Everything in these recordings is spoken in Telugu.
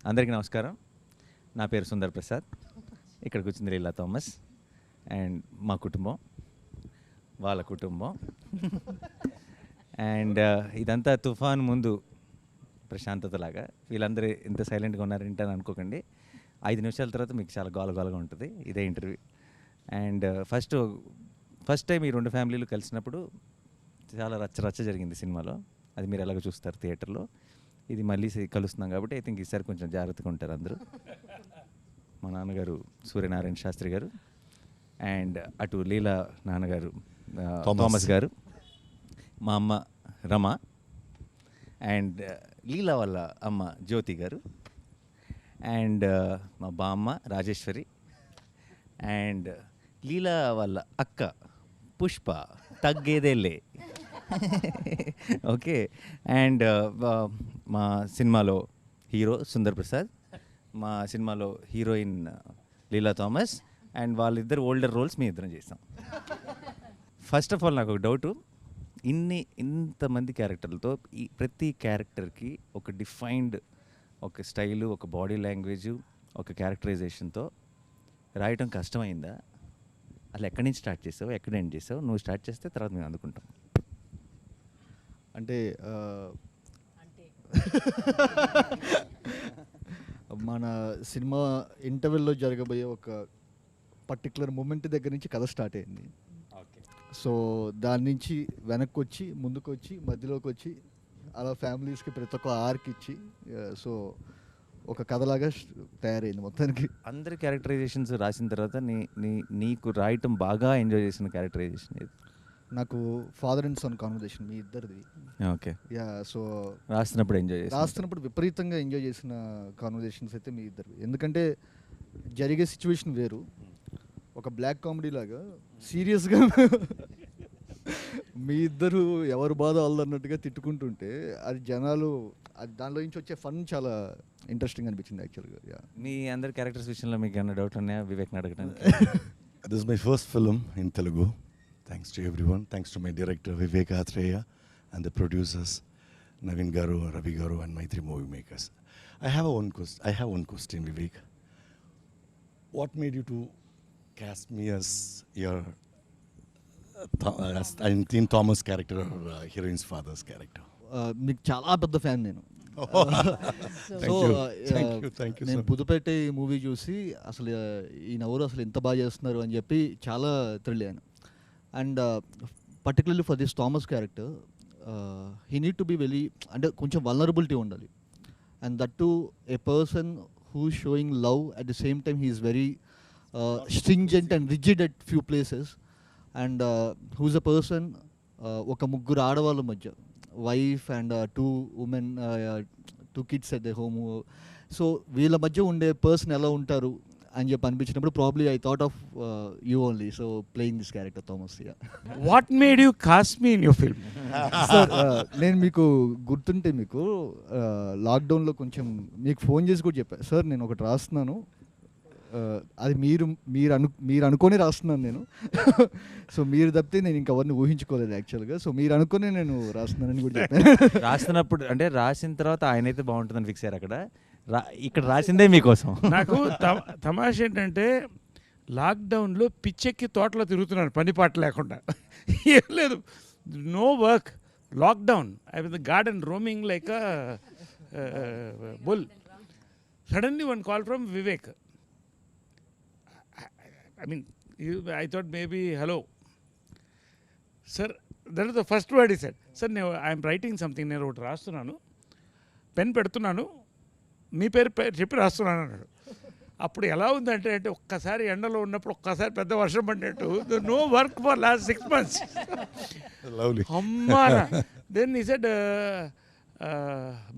అందరికీ నమస్కారం. నా పేరు సుందర్ ప్రసాద్. ఇక్కడికి వచ్చింది లీలా థామస్ అండ్ మా కుటుంబం, వాళ్ళ కుటుంబం. అండ్ ఇదంతా తుఫాన్ ముందు ప్రశాంతతలాగా. వీళ్ళందరూ ఇంత సైలెంట్గా ఉన్నారంటే అనుకోకండి, 5 నిమిషాల తర్వాత మీకు చాలా గోలగోలగా ఉంటుంది. ఇదే ఇంటర్వ్యూ. అండ్ ఫస్ట్ టైం ఈ 2 ఫ్యామిలీలు కలిసినప్పుడు చాలా రచ్చ జరిగింది సినిమాలో. అది మీరు ఎలాగో చూస్తారు థియేటర్లో. ఇది మళ్ళీ కలుస్తున్నాం కాబట్టి ఐ థింక్ ఈసారి కొంచెం జాగ్రత్తగా ఉంటారు అందరూ. మా నాన్నగారు సూర్యనారాయణ శాస్త్రి గారు, అండ్ అటు లీలా నాన్నగారు థామస్ గారు, మా అమ్మ రమ, అండ్ లీలా వాళ్ళ అమ్మ జ్యోతి గారు, అండ్ మా బామ్మ రాజేశ్వరి, అండ్ లీలా వాళ్ళ అక్క పుష్ప తగ్గేదేలే. ఓకే. అండ్ మా సినిమాలో హీరో సుందర్ ప్రసాద్, మా సినిమాలో హీరోయిన్ లీలా థామస్, అండ్ వాళ్ళిద్దరు ఓల్డర్ రోల్స్ మీ ఇద్దరం చేస్తాం. ఫస్ట్ ఆఫ్ ఆల్ నాకు ఒక డౌటు, ఇంతమంది క్యారెక్టర్లతో ప్రతి క్యారెక్టర్కి ఒక డిఫైన్డ్ ఒక స్టైలు, ఒక బాడీ లాంగ్వేజు, ఒక క్యారెక్టరైజేషన్తో రాయటం కష్టమైందా? అసలు ఎక్కడి నుంచి స్టార్ట్ చేసావు, ఎక్కడ ఎండ్ చేసావు? నువ్వు స్టార్ట్ చేస్తే తర్వాత మేము అందుకుంటాం. అంటే మన సినిమా ఇంటర్వెల్లో జరగబోయే ఒక పర్టికులర్ మూమెంట్ దగ్గర నుంచి కథ స్టార్ట్ అయింది. సో దాని నుంచి వెనక్కి వచ్చి, ముందుకు వచ్చి, మధ్యలోకి వచ్చి, అలా ఫ్యామిలీస్కి ప్రతి ఒక్క ఆర్క్ ఇచ్చి, సో ఒక కథలాగా తయారైంది మొత్తానికి. అందరి క్యారెక్టరైజేషన్స్ రాసిన తర్వాత నీకు రాయటం బాగా ఎంజాయ్ చేసిన క్యారెక్టరైజేషన్ ఏది? నాకు ఫాదర్ అండ్ సన్ కాన్వర్జేషన్ మీ ఇద్దరిది. ఓకే. యా. సో రాస్తున్నప్పుడు విపరీతంగా ఎంజాయ్ చేసిన కాన్వర్జేషన్స్ అయితే మీ ఇద్దరివి. ఎందుకంటే జరిగే సిచ్యువేషన్ వేరు. ఒక బ్లాక్ కామెడీ లాగా సీరియస్గా మీ ఇద్దరు ఎవరు బాధ అన్నట్టుగా తిట్టుకుంటుంటే అది జనాలు, అది దానిలో నుంచి వచ్చే ఫన్ చాలా ఇంట్రెస్టింగ్ అనిపించింది యాక్చువల్గా. యా. మీ అందరి క్యారెక్టర్స్ విషయంలో మీకు ఏమైనా డౌట్ ఉన్నాయా వివేక్ని అడగడానికి? This is my first film in Telugu. Thanks to everyone. Thanks to my director Vivek Athreya and the producers Naveen Garu, Ravi Garu and Maitri movie makers. I have one question, Vivek. What made you to cast me as your in Thomas character or heroine's father's character? మీకు చాలా పెద్ద ఫ్యాన్ నేను. Thank you. నేను పుదుపేట మూవీ చూసి అసలు ఈ నవ్వురు అసలు ఎంత బాగా చేస్తున్నారు అని చెప్పి చాలా థ్రిల్ అయ్యాను. And particularly for this Thomas character he need to be very, అంటే కొంచెం వల్నరబిలిటీ ఉండాలి. And that to a person who showing love at the same time he is very stringent and rigid at few places. And whose a person, ఒక ముగ్గురు ఆడవాళ్ళ మధ్య, wife and 2 women, 2 kids at the home. So వీళ్ళ మధ్య ఉండే పర్సన్ ఎలా ఉంటారు అని చెప్పి అనిపించినప్పుడు probably I thought of you only. So playing this character Thomas. What made you cost me in your film? Sir, నేను మీకు గుర్తుంటే మీకు లాక్డౌన్లో కొంచెం మీకు ఫోన్ చేసి కూడా చెప్పాను, సార్ నేను ఒకటి రాస్తున్నాను, అది మీరు అనుకొని రాస్తున్నాను నేను. సో మీరు తప్పితే నేను ఇంకెవరిని ఊహించుకోలేదు యాక్చువల్గా. సో మీరు అనుకుని నేను రాస్తున్నానని కూడా చెప్పాను. రాస్తున్నప్పుడు అంటే రాసిన తర్వాత ఆయన అయితే బాగుంటుందని ఫిక్స్ అయ్యారు. అక్కడ ఇక్కడ రాసిందే మీకోసం. నాకు తమాష ఏంటంటే లాక్డౌన్లో పిచ్చెక్కి తోటలో తిరుగుతున్నాను పని పాట లేకుండా. ఏం లేదు, no work, lockdown. I was the garden roaming like a bull. Suddenly one call from Vivek. I mean, I thought maybe, hello. Sir, that is the first word he said. Sir, I am writing something, నేను ఒకటి రాస్తున్నాను, పెన్ పెడుతున్నాను, మీ పేరు చెప్పి రాస్తున్నాను అన్నాడు. అప్పుడు ఎలా ఉందంటే ఒక్కసారి ఎండలో ఉన్నప్పుడు ఒక్కసారి పెద్ద వర్షం పడినట్టు, no work for last 6 months. అమ్మారా. Then he said,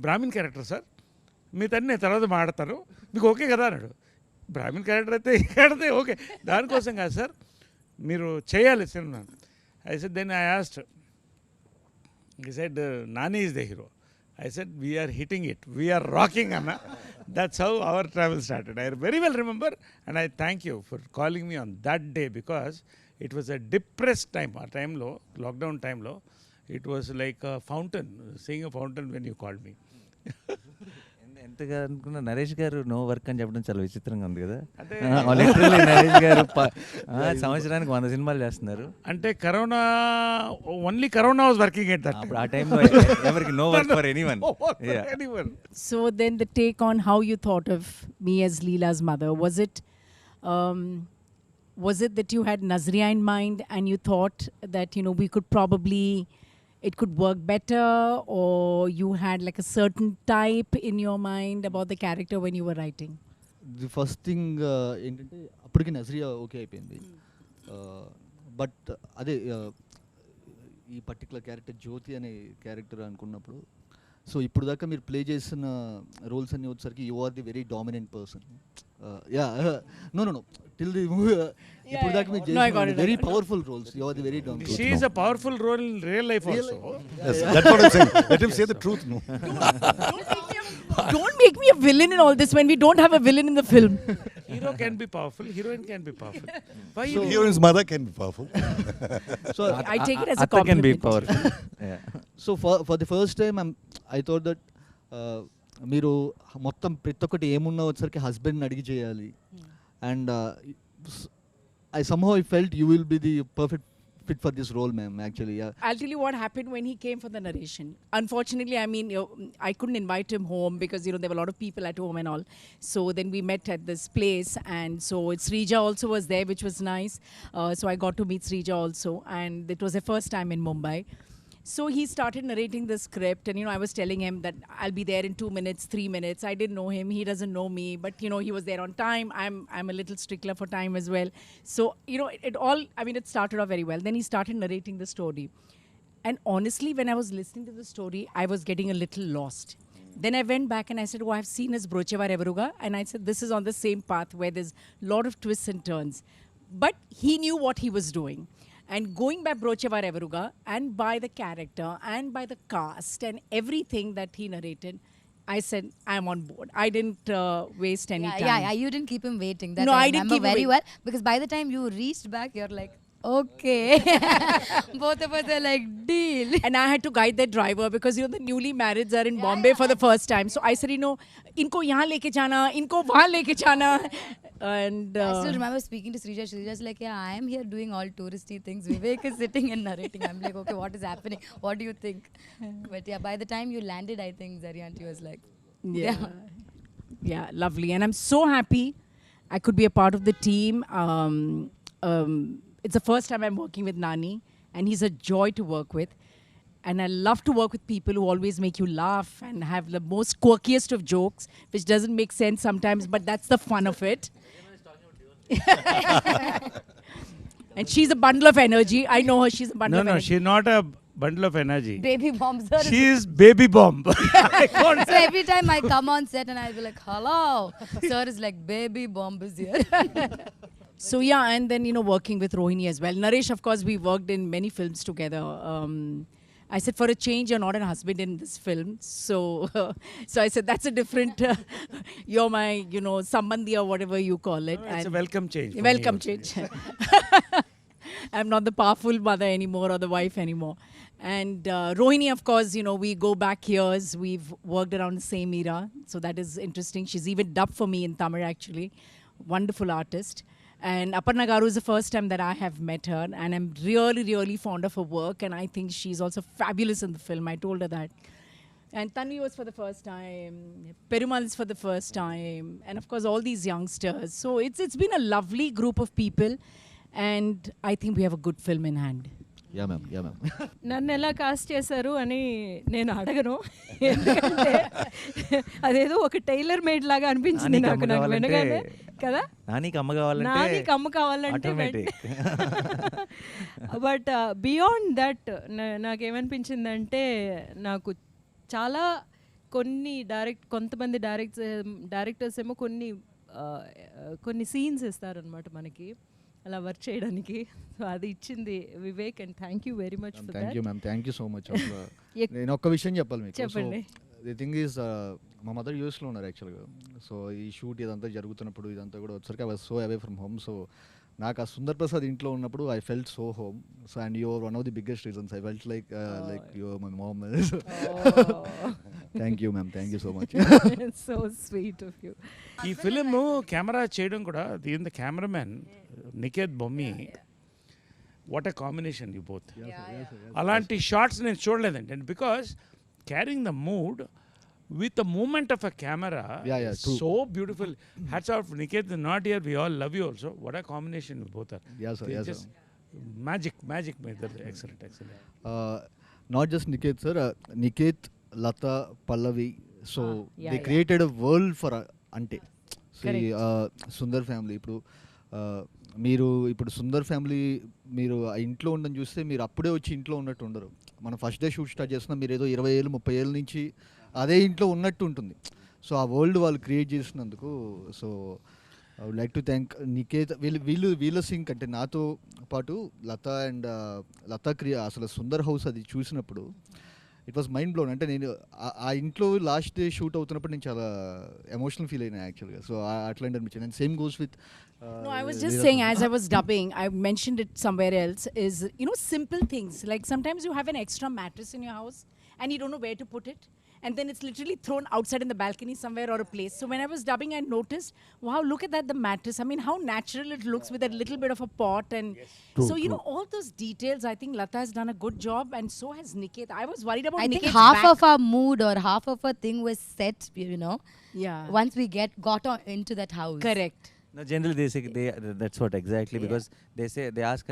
Brahmin character sir, మీ తన్ని నేను తర్వాత మాడతాను, మీకు ఓకే కదా అన్నాడు. బ్రాహ్మిన్ క్యారెక్టర్ అయితే ఓకే, దానికోసం కాదు సార్, మీరు చేయాలి సినిమా. I said, then I asked, he said Nani is the hero. I said we are hitting it, we are rocking Anna. That's how our travel started. I very well remember, and I thank you for calling me on that day because it was a depressed time. Our time lo, lockdown time lo, it was like a fountain, seeing a fountain when you called me. ఎంతగా అనుకున్నా నరేష్ గారు నో వర్క్ అని చెప్పడం చాలా విచిత్రంగా ఉంది కదా. అంటే లిటరల్లీ నరేష్ గారు సంవత్సరానికి 100 సినిమాలు చేస్తున్నారు. అంటే corona only corona was working at that అప్పుడు ఆ టైంలో ఎవరికి no work for anyone. So then the take on how you thought of me as Leela's mother, was it that you had Nazriya in mind and you thought that, you know, we could probably, it could work better, or you had like a certain type in your mind about the character when you were writing? The first thing ఏంటంటే అప్పటికి నజరియా ఓకే అయిపోయింది. బట్ అదే ఈ పర్టికులర్ క్యారెక్టర్ జ్యోతి అనే క్యారెక్టర్ అనుకున్నప్పుడు, సో ఇప్పుడు దాకా మీరు ప్లే చేసిన రోల్స్ అన్ని వచ్చేసరికి you are the very dominant person. Yeah no no no till the ఇప్పుడు దాకా మీరు No, I got చేసిన it, I very got it. Powerful roles, you are the very dominant. She is a powerful role in real life also. Yes, that's what I'm saying. Let him say the truth. No. Don't make me a villain in all this when we don't have a villain in the film. Hero can be powerful, heroine can be powerful. Why So, you heroine's mother can be powerful. So I take it as a Atta can be compliment. powerful. Yeah. So for the first time I thought that మీరు మొత్తం ప్రతి ఒక్కటి ఏమున్నా వచ్చరికి హస్బెండ్ని అడిగి చేయాలి. And I somehow I felt you will be the perfect fit for this role ma'am actually. I'll tell you what happened when he came for the narration. Unfortunately, I mean, I couldn't invite him home because, you know, there were a lot of people at home and all. So then we met at this place, and so Srija also was there, which was nice. So I got to meet Srija also, and it was the first time in Mumbai. So he started narrating the script, and, you know, I was telling him that I'll be there in 2 minutes, 3 minutes. I didn't know him, he doesn't know me, but, you know, he was there on time. I'm a little stickler for time as well. So, you know, it all, I mean, it started off very well. Then he started narrating the story. And honestly, when I was listening to the story, I was getting a little lost. Then I went back and I said, oh, I've seen his Brochevar Evaruga. And I said, this is on the same path where there's a lot of twists and turns. But he knew what he was doing. And going by Brochevar Evaruga and by the character and by the cast and everything that he narrated, I said, I'm on board. I didn't waste any time. Yeah, you didn't keep him waiting. That No, I I didn't remember keep him very wait- well, because by the time you reached back, you're like, okay. Both of us are like, deal. And I had to guide that driver because, you know, the newly marrieds are in Bombay for the first time. So I said, you know, inko yahan leke jana, inko wahan leke jana. And I still remember speaking to Srija. Srija's like, yeah, I am here doing all touristy things. Vivek is sitting and narrating. I'm like, okay, what is happening? What do you think? But yeah, by the time you landed, I think Zaryanti was like, yeah, lovely. And I'm so happy I could be a part of the team. It's the first time I'm working with Nani, and he's a joy to work with. And I love to work with people who always make you laugh and have the most quirkiest of jokes, which doesn't make sense sometimes, but that's the fun of it. And she's a bundle of energy. I know her, she's a bundle No, of no, energy. she's not a bundle of energy. baby bomb, sir. She is baby bomb. So every time I come on set and I'll be like, hello. Sir is like, baby bomb is here. So yeah, and then, you know, working with Rohini as well. Naresh, of course, we worked in many films together. I said, for a change, you're not a husband in this film. So, so I said, that's a different, you're my, you know, sambandhi or whatever you call it. It's a And welcome change. for me welcome also, change. yes. I'm not the powerful mother anymore or the wife anymore. And Rohini, of course, you know, we go back years. We've worked around the same era. So that is interesting. She's even dubbed for me in Tamil, actually. Wonderful artist. And Aparna Garu is the first time that I have met her. And I'm really, really fond of her work. And I think she's also fabulous in the film. I told her that. And Tanvi was for the first time. Perumal is for the first time. And of course, all these youngsters. So it's been a lovely group of people. And I think we have a good film in hand. Yeah ma'am. నన్ను ఎలా కాస్ట్ చేశారు అని నేను అడగను, ఎందుకంటే అదేదో ఒక టైలర్ మేడ్ లాగా అనిపించింది నానికి నాకు అమ్మ నాకు కావాలంటే- వినగానే కదా. నానికి అమ్మ కావాలంటే నాది కమ్మ కావాలంటే automatic. బట్ బియాండ్ దట్ నాకేమనిపించిందంటే, నాకు చాలా కొంతమంది డైరెక్టర్స్ ఏమో కొన్ని సీన్స్ ఇస్తారనమాట మనకి అలా వర్క్ చేయడానికి. సో అది ఇచ్చింది Vivek, and thank you very much for thank you that. Ma'am, thank you so much. నేను ఒక్క విషయం చెప్పాలి మీకు. చెప్పండి. ది థింగ్ ఈజ్, మా మదర్ యూఎస్లో ఉన్నారు యాక్చువల్గా. సో ఈ షూట్ ఇదంతా జరుగుతున్నప్పుడు ఇదంతా కూడా వచ్చరికి I was so away from home. So నాకు ఆ సుందర్ ప్రసాద్ ఇంట్లో ఉన్నప్పుడు I felt so home. So and you're one of the biggest reasons. I felt like you're my mom. Thank you ma'am, thank you so much. So sweet of you. ఈ ఫిలిం కెమెరా చేయడం కూడా దీని cameraman Niket Bommi, what a combination you both. అలాంటి షార్ట్స్ నేను చూడలేదండి. And because carrying the mood with the movement of a camera, Yeah, true. so beautiful. Hats off, Niket is not here, we all love you also. What a combination you both are. Yeah, sir. They Yeah, just sir. magic made that. Excellent. Not just Niket sir, Niket, Lata, Pallavi. So yeah, they yeah. created a world for Ante. See, Correct. Sundar family ఇప్పుడు మీరు ఇప్పుడు సుందర్ ఫ్యామిలీ మీరు ఆ ఇంట్లో ఉండని చూస్తే మీరు అప్పుడే వచ్చి ఇంట్లో ఉన్నట్టు ఉండరు. మనం ఫస్ట్ డే షూట్ స్టార్ట్ చేస్తున్నాం, మీరు ఏదో 20 ఏళ్ళు 30 ఏళ్ళ నుంచి అదే ఇంట్లో ఉన్నట్టు ఉంటుంది. సో ఆ వరల్డ్ వాళ్ళు క్రియేట్ చేసినందుకు so I would like to thank Niket. వీళ్ళ సింగ్ అంటే నాతో పాటు లతా అండ్ లతా అసలు సుందర్ హౌస్ అది చూసినప్పుడు ఇట్ వాస్ మైండ్ బ్లోన్. అంటే నేను ఆ ఇంట్లో లాస్ట్ డే షూట్ అవుతున్నప్పుడు నేను చాలా ఎమోషనల్ ఫీల్ అయినా యాక్చువల్గా. సో అట్లాంటి అనిపించింది. And same goes with No, I was just saying, as I was dubbing, I mentioned it somewhere else, is, simple things. Like sometimes you have an extra mattress in your house and you don't know where to put it. And then it's literally thrown outside in the balcony somewhere or a place. So when I was dubbing, I noticed, wow, look at that, the mattress. I mean, how natural it looks with a little bit of a pot. And so, all those details, I think Lata has done a good job, and so has Niket. I was worried about I think Niket's half back. of our mood or half of our thing was set, Yeah. once we got into that house. Correct. No, generally they say that's what exactly, because they ask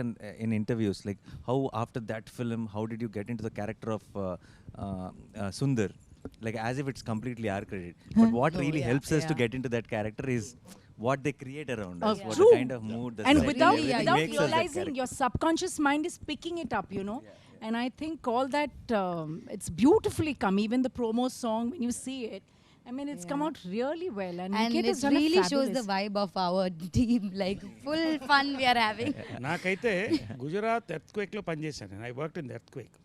in interviews like, how after that film, how did you get into the character of Sundar, like as if it's completely our credit, but what really helps us to get into that character is what they create around us, what True. the kind of mood, the And setting, without everything makes us that realizing, character. your subconscious mind is picking it up, And I think all that, it's beautifully come. Even the promo song, when you see it, I mean, it's come out really well. And And Niket has it done really a shows the fabulous. vibe of our team, like full fun we are having. నాకైతే గుజరాత్ ఎర్త్క్వేక్లో పనిచేశాను నేను. I work in earthquake.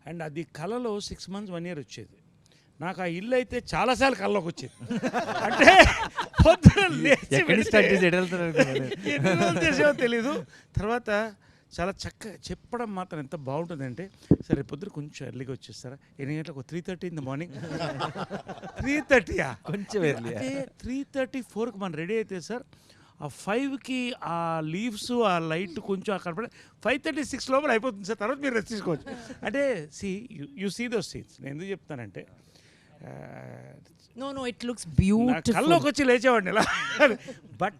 And అది కళలో 6 months 1 year వచ్చేది. నాకు ఆ ఇల్లు అయితే చాలాసార్లు కళ్ళలోకి వచ్చేది. అంటే పొద్దున లేచి ఎక్కడి స్టార్ట్ చేసి ఎటు వెళ్తారు అనుకున్నాను. ఎన్ని రోజులు చేసేవో తెలీదు. తర్వాత చాలా చక్కగా చెప్పడం మాత్రం ఎంత బాగుంటుందంటే, సరే పొద్దున కొంచెం ఎర్లీగా వచ్చేస్తారా, 8 గంటలకు 3:30 in the morning. 3:30 కొంచెం early. 3:34కి మనం రెడీ అయితే సార్, ఆ 5కి ఆ లీవ్స్ ఆ లైట్ కొంచెం అక్కడ పడి 5:36 లోపల అయిపోతుంది సార్. తర్వాత మీరు రెస్ట్ తీసుకోవచ్చు. అంటే యూ సీ దోస్ సీన్స్. నేను ఎందుకు చెప్తానంటే, No, it looks నా beautiful. కల్లోకి వచ్చి లేచేవాడిని ఇలా. బట్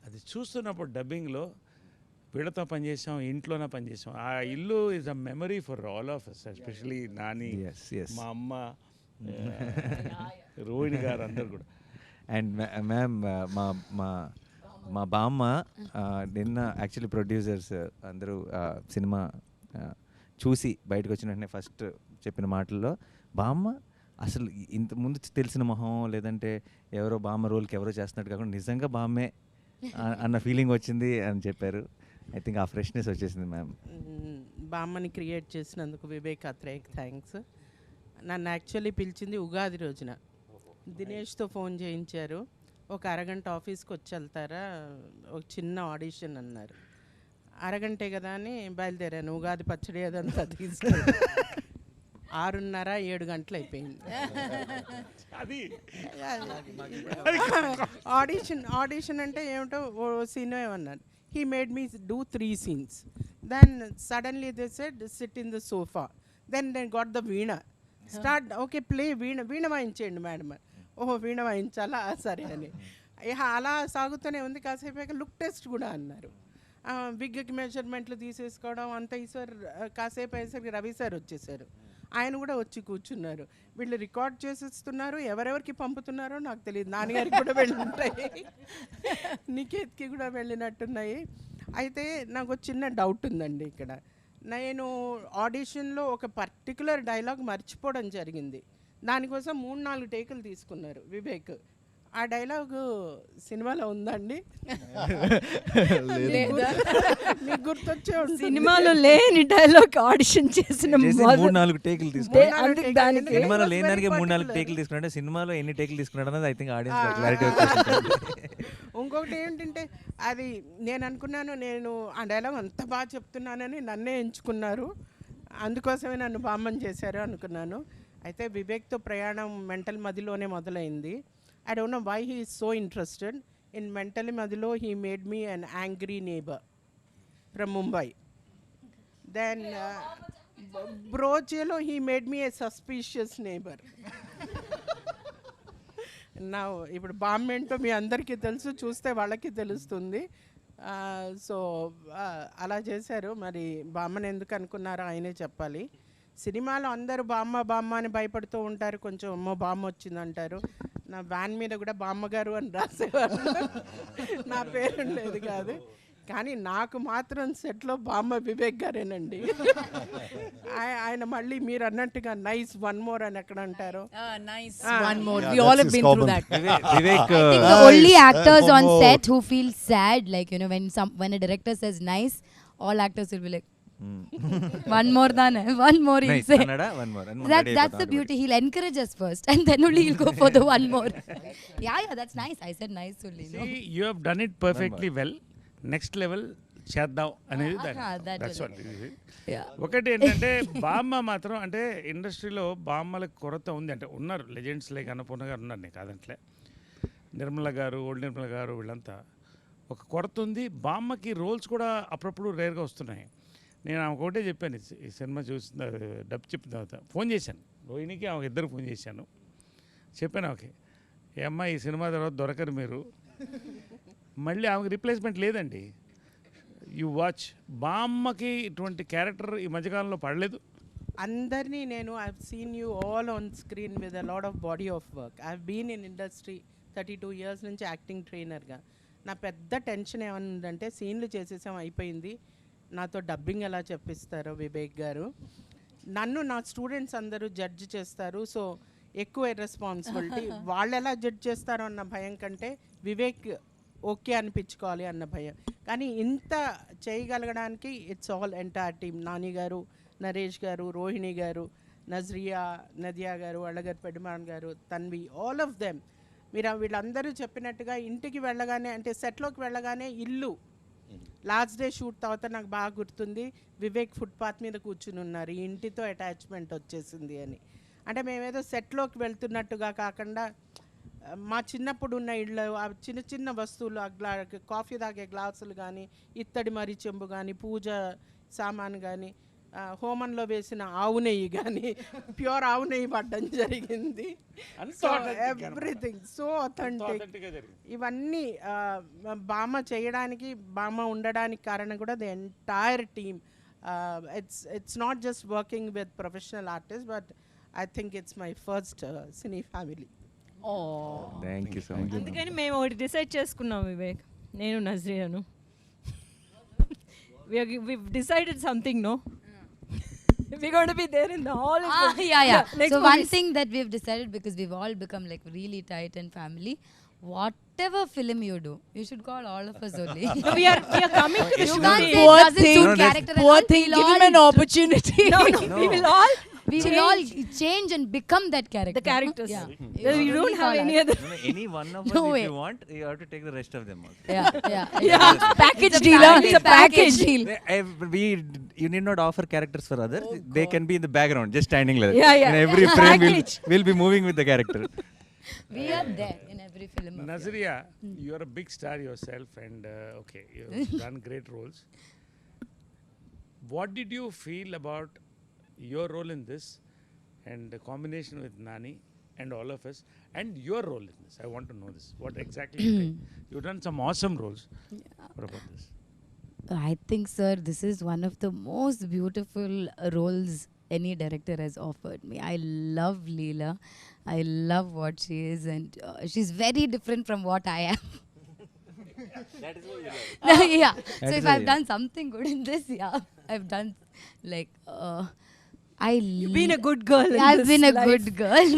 అది చూస్తున్నప్పుడు డబ్బింగ్లో వీళ్ళతో పనిచేసాం, ఇంట్లోనే పనిచేసాం. ఆ ఇల్లు is a memory for all of us, especially Nani, Yes. మా అమ్మ, రోహిణి గారు అందరు కూడా. అండ్ మ్యామ్ మా బామ్మ నిన్న యాక్చువల్లీ ప్రొడ్యూసర్స్ అందరూ సినిమా చూసి బయటకు వచ్చిన వెంటనే ఫస్ట్ చెప్పిన మాటల్లో, బామ్మ అసలు ఇంత ముందు తెలిసిన మొహం లేదంటే ఎవరో బామ్మ రోల్కి ఎవరో చేస్తున్నట్టు కాకుండా నిజంగా బామ్మే అన్న ఫీలింగ్ వచ్చింది అని చెప్పారు. ఐ థింక్ ఆ ఫ్రెష్నెస్ వచ్చేసింది మ్యామ్. బామ్మని క్రియేట్ చేసినందుకు వివేక్ అత్రేయకి థ్యాంక్స్. నన్ను యాక్చువల్లీ పిలిచింది ఉగాది రోజున. దినేష్తో ఫోన్ చేయించారు, ఒక అరగంట ఆఫీస్కి వచ్చి వెళ్తారా, ఒక చిన్న ఆడిషన్ అన్నారు. అరగంటే కదా అని బయలుదేరాను. ఉగాది పచ్చడి అదంతా తీసుకెళ్ళి 6:30 7 గంటలు అయిపోయింది. అది ఆడిషన్ అంటే ఏమిటో ఓ సీన్ ఏమన్నారు. He made me do 3 scenes. Then suddenly they said, sit in the sofa. Then they got the veena. Start, okay, play veena. Veena వాయించేయండి మేడం. ఓహో వీణ వాయించాలా, సరే అని. అలా సాగుతూనే ఉంది. కాసేపు లుక్ టెస్ట్ కూడా అన్నారు. విగ్కి మెజర్మెంట్లు తీసేసుకోవడం అంత ఈసారి కాసేపు అయ్యేసరికి రవి సార్ వచ్చేసారు. ఆయన కూడా వచ్చి కూర్చున్నారు. వీళ్ళు రికార్డ్ చేసేస్తున్నారు, ఎవరెవరికి పంపుతున్నారో నాకు తెలియదు. నాన్నగారికి కూడా వెళ్ళి ఉంటాయి, నికేత్కి కూడా వెళ్ళినట్టున్నాయి. అయితే నాకు చిన్న డౌట్ ఉందండి ఇక్కడ. నేను ఆడిషన్లో ఒక పర్టికులర్ డైలాగ్ మర్చిపోవడం జరిగింది. దానికోసం 3-4 టేకులు తీసుకున్నారు వివేక్. ఆ డైలాగ్ సినిమాలో ఉందండి? మీకు గుర్తొచ్చే ఉంటుంది. సినిమాలో లేని డైలాగ్ ఆడిషన్ చేసిన 3-4 టేకులు తీసుకున్నాడు. అందుకు దానికి సినిమాలో లేని దానికి 3-4 టేకులు తీసుకున్నాడు. సినిమాలో ఎన్ని టేకులు తీసుకున్నాడు అన్నది ఐ థింక్ ఆడియన్స్ క్లారిటీ వచ్చేసింది. ఇంకొకటి ఏంటంటే అది నేను అనుకున్నాను, నేను ఆ డైలాగ్ అంత బాగా చెప్తున్నానని నన్నే ఎంచుకున్నారు, అందుకోసమే నన్ను బామ్మని చేశారు అనుకున్నాను. అయితే వివేక్తో ప్రయాణం మెంటల్ మదిలోనే మొదలైంది. I don't know why he is so interested in mental Madhilo. He made me an angry neighbour from Mumbai. Then బ్రోచేలో he made me a suspicious neighbour. నా ఇప్పుడు బామ్మ ఏంటో మీ అందరికీ తెలుసు, చూస్తే వాళ్ళకి తెలుస్తుంది. సో అలా చేశారు. మరి బామ్మని ఎందుకు అనుకున్నారో ఆయనే చెప్పాలి. సినిమాలో అందరూ బామ్మ బామ్మ అని భయపడుతూ ఉంటారు, కొంచెం అమ్మో బామ్మ వచ్చిందంటారు. నా వ్యాన్ మీద కూడా బామ్మగారు అని రాసేవారు, నా పేరు ఉండేది కాదు. కానీ నాకు మాత్రం సెట్లో బామ్మ వివేక్ గారేనండి. ఆయన మళ్ళీ మీరు అన్నట్టుగా నైస్ వన్ మోర్ అని ఎక్కడ అంటారు. Nice. Ah. One more. Yeah, We all that's have his been through comment. that. Vivek, I think the only actors on set who feel sad, like, you know, when a director says nice, all actors will be like, one more than one more he'll nice. say. Kannada, one more. That's the beauty. He'll encourage us first, and then only he'll go for the one more. Yeah, that's nice. I said nice only. No? See, you have done it perfectly well. Next level చేద్దాం అనేది దట్స్ వాట్. Yeah. ఒకటి ఏంటంటే బామ్మ మాత్రం అంటే ఇండస్ట్రీలో బామ్మలకు కొరత ఉంది. అంటే ఉన్నారు లెజెండ్స్ లైక్ అన్నపూర్ణ గారు ఉన్నారు, నేను కాదంట్లే, నిర్మల గారు, ఓల్డ్ నిర్మల గారు, వీళ్ళంతా ఒక కొరత ఉంది. బామ్మకి రోల్స్ కూడా అప్పుడప్పుడు రేర్గా వస్తున్నాయి. నేను ఆమెకు ఒకటే చెప్పాను, ఈ సినిమా చూసిన డబ్ చెప్పిన తర్వాత ఫోన్ చేశాను రోహిణికి, ఆమె ఇద్దరు ఫోన్ చేశాను. చెప్పాను ఓకే ఏ అమ్మ ఈ సినిమా తర్వాత దొరకరు మీరు, మళ్ళీ ఆమెకు రిప్లేస్మెంట్ లేదండి. You watch. బామ్మకి ఇటువంటి క్యారెక్టర్ ఈ మధ్యకాలంలో పడలేదు. అందరినీ నేను I seen you all on screen with a lot of body of work. I been in industry 32 years నుంచి యాక్టింగ్ ట్రైనర్గా. నా పెద్ద టెన్షన్ ఏమనుందంటే సీన్లు చేసేసాం అయిపోయింది, నాతో డబ్బింగ్ ఎలా చెప్పిస్తారో వివేక్ గారు. నన్ను నా స్టూడెంట్స్ అందరూ జడ్జ్ చేస్తారు, సో ఎక్కువ రెస్పాన్సిబిలిటీ. వాళ్ళు ఎలా జడ్జ్ చేస్తారో అన్న భయం కంటే వివేక్ ఓకే అనిపించుకోవాలి అన్న భయం. కానీ ఇంత చేయగలగడానికి it's all entire team. Nani గారు, నరేష్ గారు, రోహిణి గారు, నజ్రియా, నదియా గారు, అళగర్ పెడుమాన్ గారు, తన్వి, ఆల్ ఆఫ్ దెమ్. మీరు వీళ్ళందరూ చెప్పినట్టుగా ఇంటికి వెళ్ళగానే, అంటే సెట్లోకి వెళ్ళగానే ఇల్లు లాస్ట్ డే షూట్ తర్వాత నాకు బాగా గుర్తుంది, వివేక్ ఫుట్పాత్ మీద కూర్చుని ఉన్నారు, ఈ ఇంటితో అటాచ్మెంట్ వచ్చేసింది అని. అంటే మేమేదో సెట్లోకి వెళ్తున్నట్టుగా కాకుండా మా చిన్నప్పుడు ఉన్న ఇళ్ళు, ఆ చిన్న చిన్న వస్తువులు, కాఫీ తాగే గ్లాసులు కానీ, ఇత్తడి మరి చెంబు కానీ, పూజ సామాన్ కానీ, హోమంలో వేసిన ఆవు నెయ్యి కానీ, ప్యూర్ ఆవు నెయ్యి పడ్డం జరిగింది. So everything so authentic. ఇవన్నీ బామ్మ చేయడానికి, బామ్మ ఉండడానికి కారణం కూడా the entire team. It's not just working with professional artist, but I think it's my first cine family. Thank you so much. అందుకని మేము ఒకటి డిసైడ్ చేసుకున్నాం వివేక్, నేను నజ్రియాను. we've decided something, no? We're going to be there in the hall. Yeah. Next So one movies. thing that we've decided, because we've all become like really tight and family, whatever film you do, you should call all of us only. No, we are coming to the You shooting. can't say Poor it doesn't thing. suit No, that's- character and Poor all. thing, We'll give him all an opportunity. No, we will all change and become that character. the characters. Yeah. We don't have any other. No, any one of us, No if way. you want, you have to take the rest of them also. Yeah. Package It's a deal. family It's a package package. deal. You need not offer characters for others. They can be in the background, just standing like that. Yeah. In every frame, Package. we'll be moving with the character. We are there in every film. of yours. Nazria, you are a big star yourself, and okay, you've done great roles. What did you feel about your role in this, and the combination with Nani and all of us, and your role in this? I want to know this. What exactly you think? You've done some awesome roles. What about this? I think, sir, this is one of the most beautiful roles any director has offered me. I love Leela. I love what she is, and she's very different from what I am. That is what you love. Yeah. That So is if why I've you- done something good in this, yeah, I've done like You've been a good girl. in I've this been a life. good girl.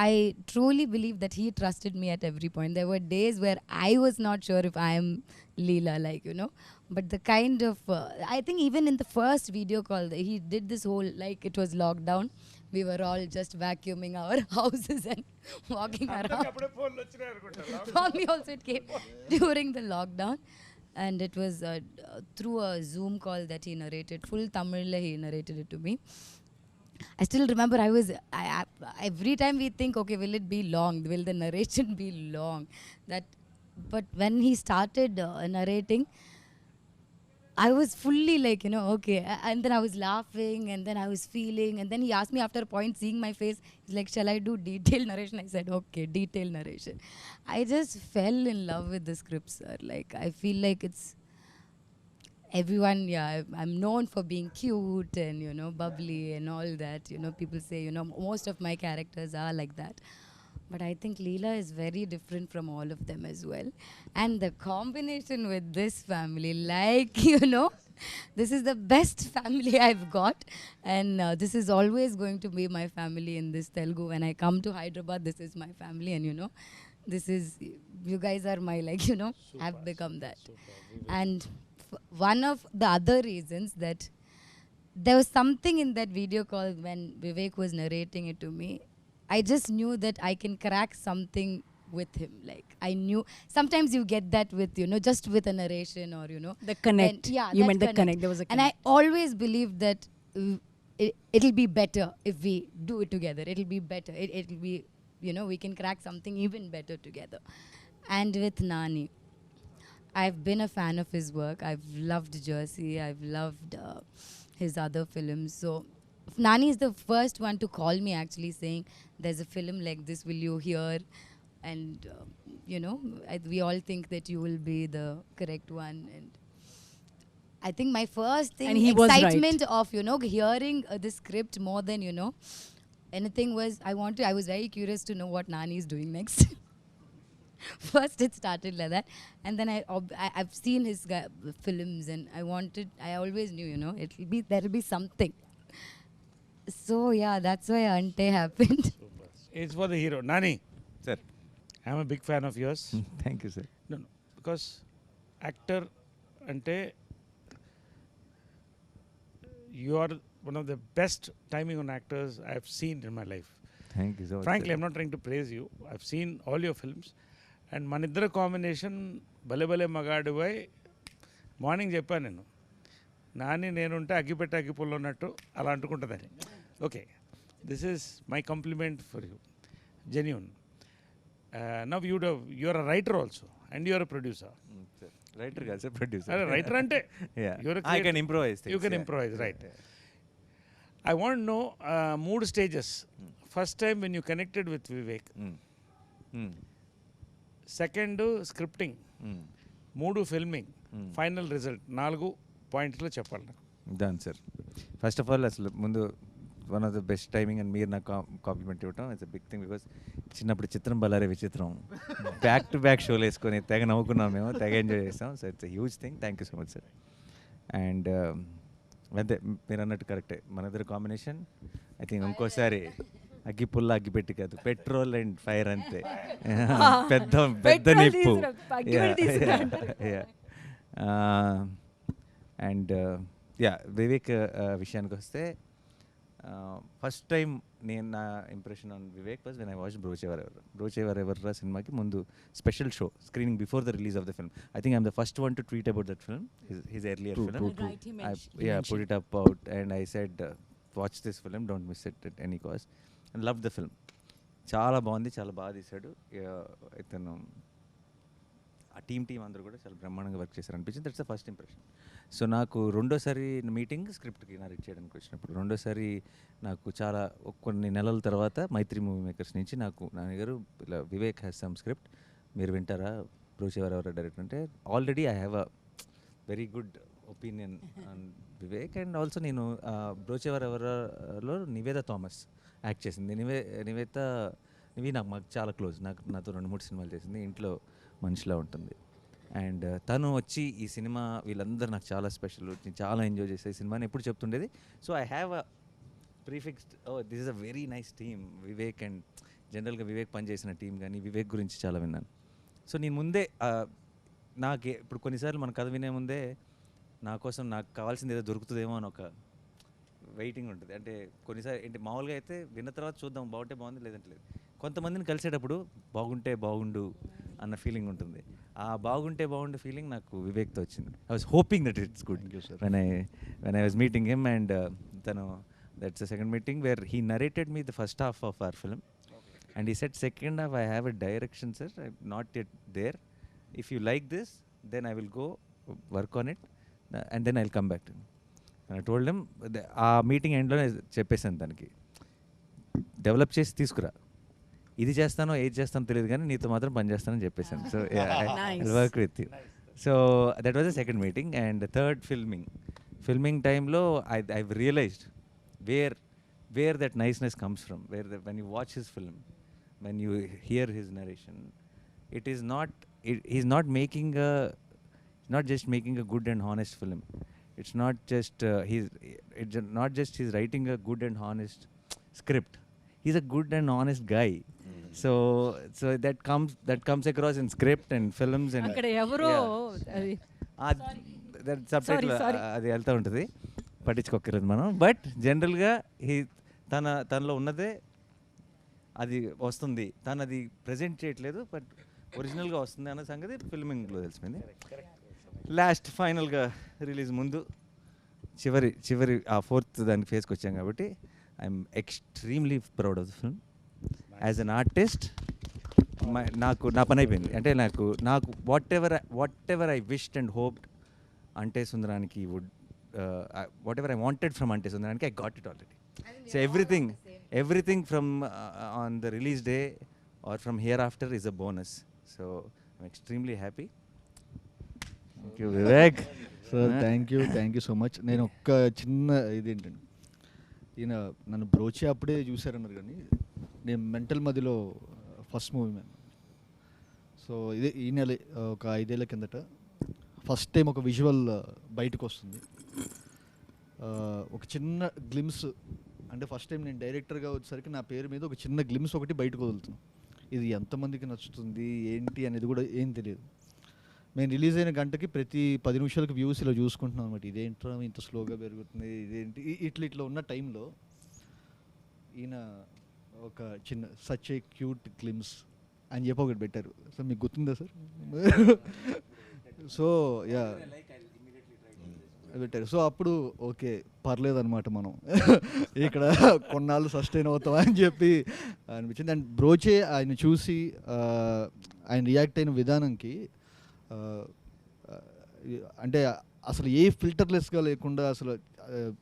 I truly believe that he trusted me at every point. There were days where I was not sure if I am Leela, like, you know. But the kind of, I think even in the first video call, he did this whole, like, it was lockdown. we were all just vacuuming our houses and walking around. అప్పుడే ఫోన్లు వచ్చినాయి అనుకుంటా. For me also it came during the lockdown, and it was through a Zoom call that he narrated. Full Tamil he narrated it to me. I still remember every time we think, okay, will it be long? Will the narration be long? But when he started narrating, I was fully like, okay. And then I was laughing, and then I was feeling, and then he asked me after a point, seeing my face, he's like, shall I do detailed narration? I said, okay, detailed narration. I just fell in love with the script, sir. Like, I feel like it's everyone, I'm known for being cute and, bubbly and all that. People say, most of my characters are like that. But I think Leela is very different from all of them as well. And the combination with this family, like, this is the best family I've got. And this is always going to be my family in this Telugu. When I come to Hyderabad, this is my family. And, this is, you guys are my, like, have become that. And one of the other reasons that there was something in that video call when Vivek was narrating it to me, I just knew that I can crack something with him. Like, I knew sometimes you get that with, just with a narration or, The connect. Yeah, You that meant the connect. There was a And I connect. always believed that it'll be better if we do it together. It'll be better. It'll be, we can crack something even better together. And with Nani, I've been a fan of his work. I've loved Jersey. I've loved his other films. So Nani is the first one to call me actually saying, there's a film like this, will you hear? And, we all think that you will be the correct one. And I think my first thing, And he was right. excitement of, hearing the script more than, anything was, I was very curious to know what Nani is doing next. First it started like that, and then I've seen his films, and I always knew, there'll be something. So yeah, that's why Ante happened. It's for the hero. Nani, Sir, I'm a big fan of yours. thank you, sir. No, because actor ante you are one of the best timing on actors I've seen in my life. Thank you so much. Frankly, sir. I'm not trying to praise you. I've seen all your films. And మన ఇద్దరు కాంబినేషన్ భలే భలే మగాడు పోయి మార్నింగ్ చెప్పాను నేను, నాని నేనుంటే అగ్గిపెట్టి అగ్గిపుల్లో ఉన్నట్టు అలా అంటుకుంటుందని. Okay, this is my compliment for you, genuine. Now you're a writer also and you're a producer. Writer కాదు సార్, ప్రొడ్యూసర్. అరే రైటర్ అంటే I can improvise. You can improvise, right. I want know 3 stages. First time when you connected with Vivek, second scripting, 3 filming, final result, 4 పాయింట్లు చెప్పాలి నాకు. Done sir. First of all అసలు ముందు one of the best timing and మీరు నాకు కాంప్లిమెంట్ ఇవ్వటం it's a big thing. Because చిన్నప్పుడు చిత్రం బలారే విచిత్రం బ్యాక్ టు బ్యాక్ షోలు వేసుకొని తెగ నవ్వుకున్నాం మేము, తెగ ఎంజాయ్ చేస్తాం. So it's a huge thing. Thank you so much sir. And అంతే మీరు అన్నట్టు కరెక్టే, మన ఇద్దరు కాంబినేషన్ ఐ థింక్ ఇంకోసారి అగ్గి పుల్ల అగ్గి పెట్టి కాదు, పెట్రోల్ అండ్ ఫైర్ అంతే. పెద్ద పెద్ద నిప్పు. అండ్ యా వివేక్ విషయానికి వస్తే ఫస్ట్ టైం నేను నా impression on Vivek was when I watch Brochevarevarura సినిమాకి ముందు special show screening before the release of the film. I think I'm the first one to tweet about that film, his earlier film. I put it up out and I said watch this film, don't miss it at any cost, and loved the film. చాలా బాగుంది, చాలా బాగా తీశాడు ఇతను. ఆ టీం అందరూ కూడా చాలా బ్రహ్మాండంగా వర్క్ చేశారు అనిపించింది. That's the first impression. So నాకు రెండోసారి మీటింగ్ స్క్రిప్ట్కి నరేట్ చేయడానికి వచ్చినప్పుడు, రెండోసారి నాకు చాలా కొన్ని నెలల తర్వాత మైత్రి మూవీ మేకర్స్ నుంచి నాకు నాన్నగారు ఇలా వివేక్ హ్యాస్ సమ్ స్క్రిప్ట్, మీరు వింటారా, బ్రోచేవరెవర్ డైరెక్టర్ అంటే. Already I have a very good opinion on Vivek. And also నేను బ్రోచేవరెవర్లో నివేద థామస్ యాక్ట్ చేసింది. నివి మాకు చాలా క్లోజ్, నాతో 2-3 సినిమాలు చేసింది, ఇంట్లో మనిషిలా ఉంటుంది. అండ్ తను వచ్చి ఈ సినిమా వీళ్ళందరూ నాకు చాలా స్పెషల్, నేను చాలా ఎంజాయ్ చేసే సినిమాని ఎప్పుడు చెప్తుండేది. So I have a prefixed this is a very nice team Vivek. And జనరల్గా వివేక్ పనిచేసిన టీం కానీ వివేక్ గురించి చాలా విన్నాను. సో నేను ముందే ఇప్పుడు కొన్నిసార్లు మన కథ వినే ముందే నా కోసం నాకు కావాల్సింది ఏదో దొరుకుతుందేమో అని ఒక వెయిటింగ్ ఉంటుంది. అంటే కొన్నిసారి ఏంటి మామూలుగా అయితే విన్న తర్వాత చూద్దాం బాగుంటే బాగుంది లేదంటే లేదు. కొంతమందిని కలిసేటప్పుడు బాగుంటే బాగుండు అన్న ఫీలింగ్ ఉంటుంది. ఆ బాగుంటే బాగుండు ఫీలింగ్ నాకు వివేక్తో వచ్చింది. I was hoping that it's good when I was meeting him and తను that's the second meeting where he narrated me the first half of our film and he said second half I have a direction sir, I'm not yet there, if you like this then I will go work on it and then I'll come back to you. And I told him ఆ మీటింగ్ ఎండ్లో చెప్పేసాను తనకి, డెవలప్ చేసి తీసుకురా, ఇది చేస్తానో ఏది చేస్తానో తెలియదు కానీ నీతో మాత్రం పని చేస్తానని చెప్పేసాను. So I work with you. So that was the second meeting. And third filming టైంలో I realised where that niceness comes from, when you watch his film, when you hear his narration, it is not he's not making not just making a good and honest film. It's not just he's writing a good and honest script. He's a good and honest guy. So that comes across in script and films and అక్కడ ఎవరో అది that subtitle అది వెళ్తూ ఉంటుంది, పట్టించుకోకర్లేదు మనం. బట్ జనరల్గా తనలో ఉన్నదే అది వస్తుంది, తను అది ప్రజెంట్ చేయట్లేదు బట్ ఒరిజినల్గా వస్తుంది అన్న సంగతి ఫిల్మింగ్లో తెలిసిపోయింది. లాస్ట్ ఫైనల్గా రిలీజ్ ముందు చివరి ఆ ఫోర్త్ దానికి ఫేస్కి వచ్చాం కాబట్టి I'm extremely proud of the film. As an artist నా పని అయిపోయింది. అంటే నాకు what ever I wished and hoped అంటే సుందరానికి would whatever I wanted from Ante Sundaraniki, I got it already. So everything from on the release day or from hereafter is a bonus. So I'm extremely happy. Thank you, Vivek. Sir thank you so much. నేను ఒక్క చిన్న ఇదేంటండి, ఈయన నన్ను బ్రోచే అప్పుడే చూశారన్నారు కానీ నేను మెంటల్ మదిలో ఫస్ట్ మూవీ మ్యాన్. సో ఇదే ఈ నెల ఒక 5 ఏళ్ల కిందట ఫస్ట్ టైం ఒక విజువల్ బయటకు వస్తుంది. ఒక చిన్న గ్లిమ్స్, అంటే ఫస్ట్ టైం నేను డైరెక్టర్గా వచ్చేసరికి నా పేరు మీద ఒక చిన్న గ్లిమ్స్ ఒకటి బయటకు వదులుతున్నాను. ఇది ఎంతమందికి నచ్చుతుంది ఏంటి అనేది కూడా ఏం తెలియదు. మేము రిలీజ్ అయిన గంటకి ప్రతి 10 నిమిషాలకు వ్యూస్ ఇలా చూసుకుంటున్నాం అనమాట. ఇదేంట్రా ఇంత స్లోగా పెరుగుతుంది, ఇదేంటి ఇట్లా ఉన్న టైంలో ఈయన ఒక చిన్న సచ్ ఏ క్యూట్ గ్లిమ్స్ అని చెప్పి ఒకటి పెట్టారు. సో మీకు గుర్తుందా సార్? సో యా పెట్టారు. సో అప్పుడు ఓకే పర్లేదన్నమాట, మనం ఇక్కడ కొన్నాళ్ళు సస్టైన్ అవుతాం అని చెప్పి అనిపించింది. అండ్ బ్రోచే ఆయన చూసి ఆయన రియాక్ట్ అయిన విధానంకి అంటే అసలు ఏ ఫిల్టర్లెస్గా లేకుండా అసలు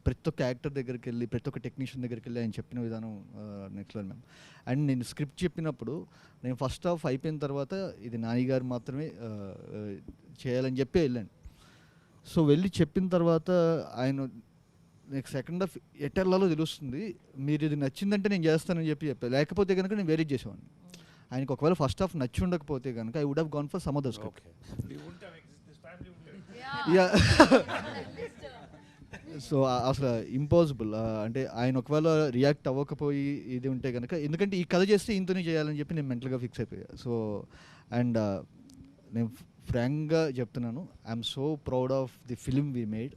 ప్రతి ఒక్క యాక్టర్ దగ్గరికి వెళ్ళి ప్రతి ఒక్క టెక్నీషియన్ దగ్గరికి వెళ్ళి ఆయన చెప్పిన విధానం నెక్స్ట్ లెవెల్ మ్యామ్. అండ్ నేను స్క్రిప్ట్ చెప్పినప్పుడు నేను ఫస్ట్ హాఫ్ అయిపోయిన తర్వాత ఇది నాని గారు మాత్రమే చేయాలని చెప్పి వెళ్ళాను. సో వెళ్ళి చెప్పిన తర్వాత ఆయన నెక్స్ట్ సెకండ్ హాఫ్ ఎటర్లలో తెలుస్తుంది, మీరు ఇది నచ్చిందంటే నేను చేస్తానని చెప్పాను, లేకపోతే కనుక నేను వేరే చేసేవాడిని. ఆయనకు ఒకవేళ ఫస్ట్ హాఫ్ నచ్చి ఉండకపోతే కనుక I would have gone for some other script. So అసలు ఇంపాసిబుల్. అంటే ఆయన ఒకవేళ రియాక్ట్ అవ్వకపోయి ఇది ఉంటే కనుక, ఎందుకంటే ఈ కథ చేస్తే ఇంతనే చేయాలని చెప్పి నేను మెంటల్గా ఫిక్స్ అయిపోయా. సో అండ్ నేను ఫ్రాంక్గా చెప్తున్నాను, I'm so proud of the film we made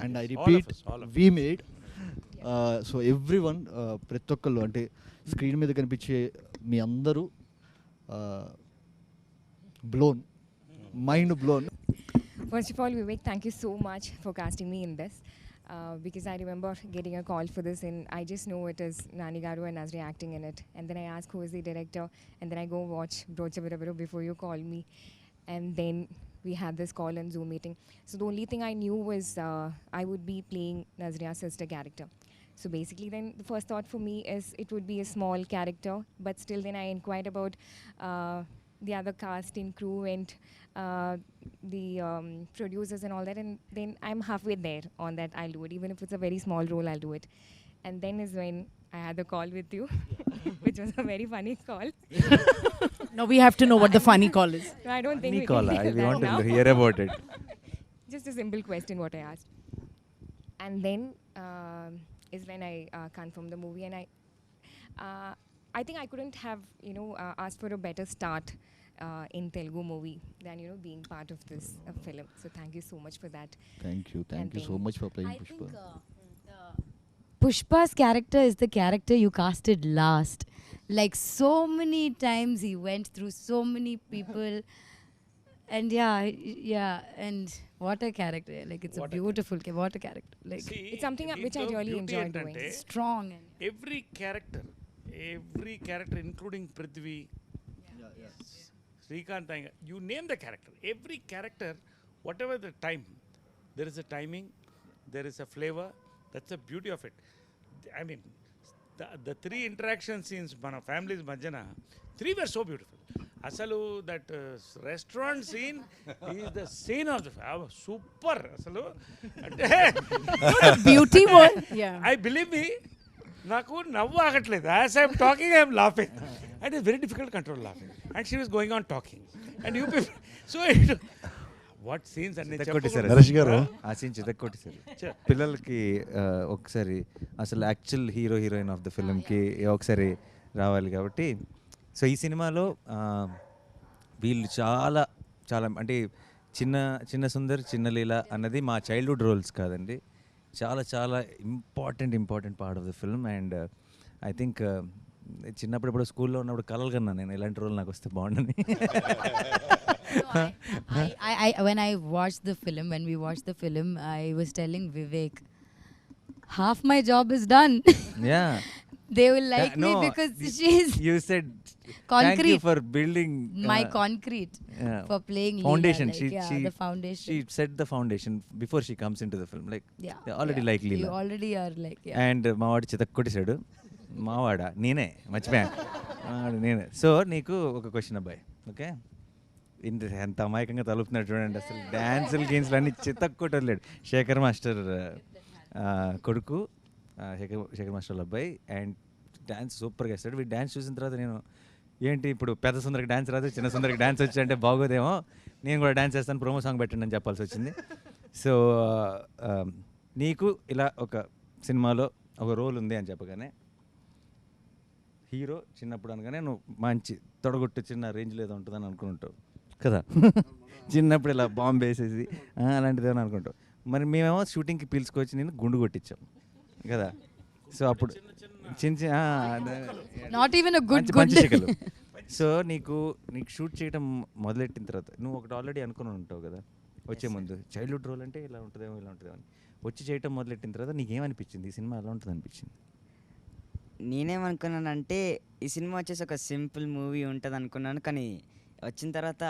and I repeat we made. So every one, ప్రతి ఒక్కళ్ళు అంటే స్క్రీన్ మీద కనిపించే మీ అందరూ blown, mind blown. First of all, Vivek, thank you so much for casting me in this. Because I remember getting a call for this and I just know it is Nani Garu and Nazri acting in it. And then I ask who is the director and then I go watch Brocha Viravaru before you call me. And then we had this call and Zoom meeting. So the only thing I knew was I would be playing Nazria's sister character. So basically then the first thought for me is it would be a small character, but still then I inquired about the other cast and crew and the producers and all that, and then I'm halfway there on that. I'll do it, even if it's a very small role, I'll do it. And then is when I had the call with you, which was a very funny call. Now we have to know what the funny call is. No, I don't think Funny we call, can I want now. to hear about it. Just a simple question what I asked. And then is when I confirmed the movie, and I think I couldn't have, asked for a better start in Telugu movie than, being part of this film. So thank you so much for that. Thank you so much for playing I Pushpa. think Pushpa's character is the character you casted last. Like so many times he went through so many people. And yeah, and what a character. Like it's a beautiful, what a character. Like See, It's something which I దీంట్లో really beauty enjoy ఏంటంటే, doing. strong and every character including Prithvi, Srikanth Iyengar, you name the character, every character, whatever the time, there is a timing, there is a flavor, that's the beauty of it. I mean, the three interaction scenes మన ఫ్యామిలీస్ మధ్యన 3 were so beautiful. అసలు that restaurant scene is the scene of the super అసలు అంటే Beauty was, yeah. I believe me నాకు నవ్వు ఆగట్లేదు as I'm talking I'm laughing and it's very difficult control laughing and she was going on talking and you people so what scenes అన్ని చితక్కొట్టేశారు. నరేష్ గారు. ఆ సీన్ చితక్కొట్టేశారు పిల్లలకి. ఒకసారి అసలు actual hero heroine of the ఫిల్మ్కి ఒకసారి రావాలి కాబట్టి, సో ఈ సినిమాలో వీళ్ళు చాలా చాలా అంటే చిన్న సుందర్ చిన్న లీల అన్నది మా చైల్డ్హుడ్ రోల్స్ కాదండి, చాలా చాలా important part of the film. And I think చిన్నప్పుడు ఇప్పుడు స్కూల్లో ఉన్నప్పుడు కలలు కన్నా నేను ఇలాంటి రోల్ నాకు వస్తే బాగుండని. when I watched the film, when we watched the film, I was telling Vivek, half my job is done. Yeah. They will like me No, because she's you said thank you concrete. for building My concrete yeah, for playing foundation. Leela, She the foundation. She set the foundation before she comes into the film. Like Yeah, they already yeah. like Leela. You already are like, yeah. And మావాడు చితక్కొట్టేశాడు. మావాడా నేనే మర్చిపోయాను. మావాడు నేనే. సో నీకు ఒక క్వశ్చన్ అబ్బాయి, ఓకే? ఎంత అమాయకంగా తలుపుతున్నాడు చూడండి. అసలు డ్యాన్సులు గేమ్స్లు అన్నీ చితక్కొట్టలేడు. శేఖర్ మాస్టర్ కొడుకు, శేఖర్ మాస్టర్ అబ్బాయి, అండ్ డ్యాన్స్ సూపర్గా వేస్తాడు. వీడు డ్యాన్స్ చూసిన తర్వాత నేను ఏంటి ఇప్పుడు పెద్ద సుందరికి డ్యాన్స్ రాదు, చిన్న సుందరికి డ్యాన్స్ వచ్చి అంటే బాగోదేమో, నేను కూడా డ్యాన్స్ చేస్తాను, ప్రోమో సాంగ్ పెట్టండి అని చెప్పాల్సి వచ్చింది. సో నీకు ఇలా ఒక సినిమాలో ఒక రోల్ ఉంది అని చెప్పగానే, హీరో చిన్నప్పుడు అనగానే నువ్వు మంచి తొడగొట్టు చిన్న రేంజ్లో ఏదో ఉంటుందని అనుకుంటావు కదా. చిన్నప్పుడు ఇలా బాంబు వేసేసి అలాంటిది ఏమని అనుకుంటావు. మరి మేమేమో షూటింగ్కి పిలుచుకొచ్చి నేను గుండు కొట్టించాం కదా. సో అప్పుడు చిన్న Not even a good మంచి good. చికలు. సో నీకు షూట్ చేయడం మొదలెట్టిన తర్వాత నువ్వు ఒకటి ఆల్రెడీ అనుకుని ఉంటావు కదా వచ్చే ముందు, చైల్డ్హుడ్ రోల్ అంటే ఇలా ఉంటుందేమో ఇలా ఉంటుందేమో అని. వచ్చి చేయటం మొదలెట్టిన తర్వాత నీకేమనిపించింది ఈ సినిమా ఎలా ఉంటుంది అనిపించింది? నేనేమనుకున్నానంటే ఈ సినిమా వచ్చేసి ఒక సింపుల్ మూవీ ఉంటుంది అనుకున్నాను, కానీ వచ్చిన తర్వాత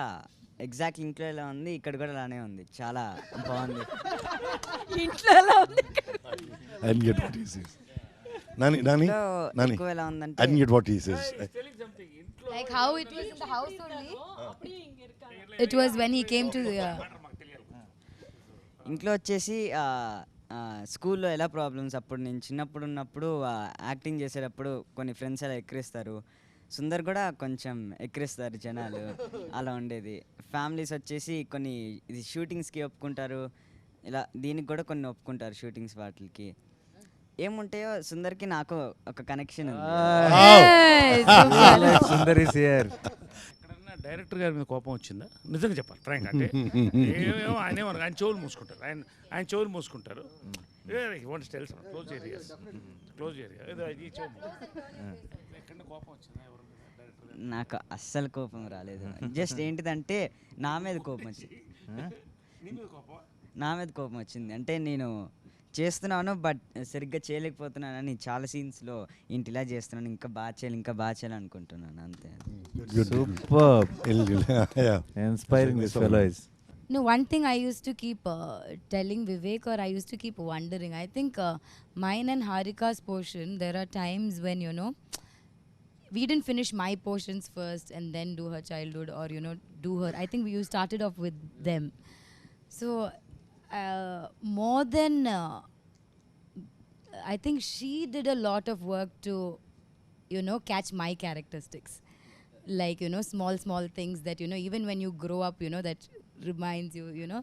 ఎగ్జాక్ట్ ఇంట్లో ఎలా ఉంది ఇక్కడ కూడా అలానే ఉంది, చాలా బాగుంది. ఇంట్లో ఎలా ఉంది? I didn't get what he says. Nani, ఇంట్లో Nani, ఎక్కువ ఎలా ఉందంటే I didn't get what he says. Like how it was in the house only. It was when he came to the. ఇంట్లో వచ్చేసి స్కూల్లో ఎలా ప్రాబ్లమ్స్ అప్పుడు నేను చిన్నప్పుడు ఉన్నప్పుడు యాక్టింగ్ చేసేటప్పుడు కొన్ని ఫ్రెండ్స్ అలా ఎక్కిరిస్తారు, సుందర్ కూడా కొంచెం ఎక్కిరిస్తారు జనాలు, అలా ఉండేది. ఫ్యామిలీస్ వచ్చేసి కొన్ని ఇది షూటింగ్స్కి ఒప్పుకుంటారు, ఇలా దీనికి కూడా కొన్ని ఒప్పుకుంటారు షూటింగ్స్ వాటికి. ఏముంటాయో సుందర్కి నాకు ఒక కనెక్షన్ ఉంది. Sundar is here. ఎక్కడన్నా డైరెక్టర్ గారి మీద కోపం వచ్చిందా? నిజంగా చెప్పాలి ఫ్రాంక్ అంటే ఏమేమో ఆయన చెవులు మూసుకుంటారు, ఆయన చెవులు మూసుకుంటారు. క్లోజ్ ఏరియా ఈ చెవు ఎక్కడ కోపం వచ్చిందా ఎవరి మీద డైరెక్టర్ గారు? నాకు అస్సలు కోపం రాలేదు. జస్ట్ ఏంటిదంటే నా మీద కోపం వచ్చింది. నా మీద కోపం వచ్చింది అంటే నేను చేస్తున్నాను బట్ సరిగ్గా చేయలేకపోతున్నానని చాలా సీన్స్లో ఇంటి ఇలా చేస్తున్నాను, ఇంకా బాగా చేయాలి అనుకుంటున్నాను, అంతే. Superb. Yeah. Inspiring this fellow is. No, one thing I used to keep telling Vivek, or I used to keep wondering. I think mine and Harika's portion, there are times when, you know, we didn't finish my portions first and then do her childhood, or, you know, do her. I think we started off with them. So, more than, I think she did a lot of work to, you know, catch my characteristics. Like, you know, small things that, you know, even when you grow up, you know, that reminds you, you know.